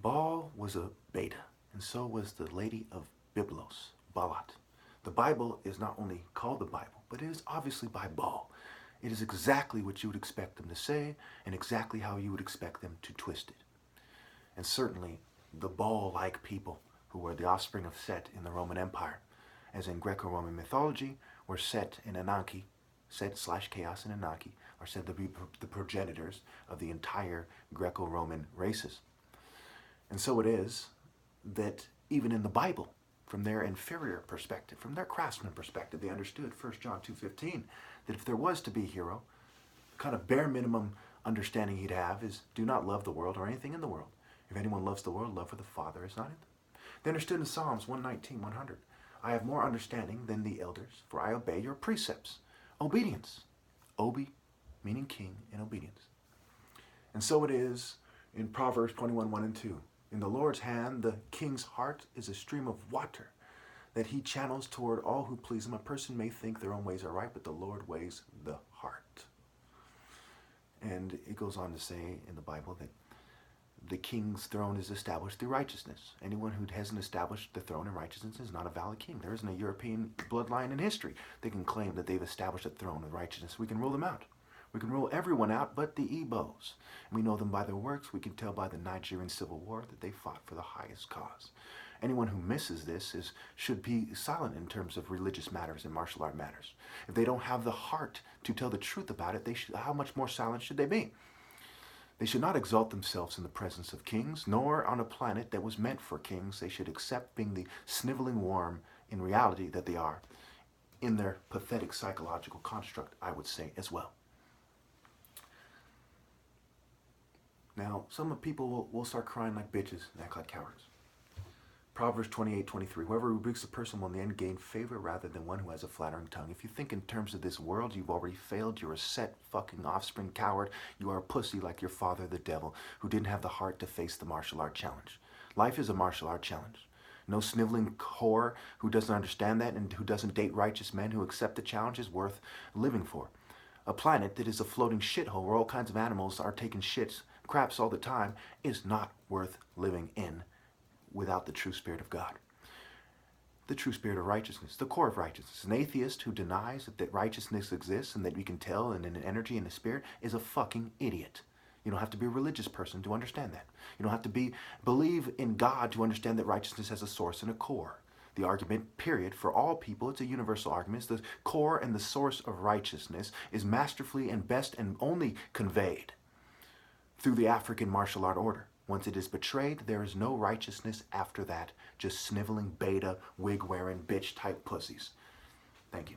Baal was a beta, and so was the lady of Byblos, Baalat. The Bible is not only called the Bible, but it is obviously by Baal. It is exactly what you would expect them to say, and exactly how you would expect them to twist it. And certainly, the Baal-like people who were the offspring of Set in the Roman Empire, as in Greco-Roman mythology, were Set and Ananke, Set/Chaos and Ananke, are said to be the progenitors of the entire Greco-Roman races. And so it is that even in the Bible, from their inferior perspective, from their craftsman perspective, they understood 1 John 2:15, that if there was to be a hero, the kind of bare minimum understanding he'd have is do not love the world or anything in the world. If anyone loves the world, love for the Father is not in them. They understood in Psalms 119:100, I have more understanding than the elders, for I obey your precepts. Obedience. Obi, meaning king, and obedience. And so it is in Proverbs 21:1 and 2. In the Lord's hand, the king's heart is a stream of water that he channels toward all who please him. A person may think their own ways are right, but the Lord weighs the heart. And it goes on to say in the Bible that the king's throne is established through righteousness. Anyone who hasn't established the throne in righteousness is not a valid king. There isn't a European bloodline in history that can claim that they've established a throne of righteousness. We can rule them out. We can rule everyone out but the Igbos. We know them by their works. We can tell by the Nigerian Civil War that they fought for the highest cause. Anyone who misses this should be silent in terms of religious matters and martial art matters. If they don't have the heart to tell the truth about it, how much more silent should they be? They should not exalt themselves in the presence of kings, nor on a planet that was meant for kings. They should accept being the sniveling worm in reality that they are, in their pathetic psychological construct, I would say, as well. Now, some people will start crying like bitches and act like cowards. Proverbs 28:23, whoever rebukes a person will in the end gain favor rather than one who has a flattering tongue. If you think in terms of this world, you've already failed. You're a Set fucking offspring coward. You are a pussy like your father, the devil, who didn't have the heart to face the martial art challenge. Life is a martial art challenge. No sniveling whore who doesn't understand that and who doesn't date righteous men who accept the challenge is worth living for. A planet that is a floating shithole where all kinds of animals are taking craps all the time is not worth living in without the true spirit of God. The true spirit of righteousness, the core of righteousness. An atheist who denies that righteousness exists and that we can tell in an energy and a spirit is a fucking idiot. You don't have to be a religious person to understand that. You don't have to believe in God to understand that righteousness has a source and a core. The argument, period, for all people, it's a universal argument, is the core and the source of righteousness is masterfully and best and only conveyed through the African martial art order. Once it is betrayed, there is no righteousness after that, just sniveling beta, wig-wearing, bitch-type pussies. Thank you.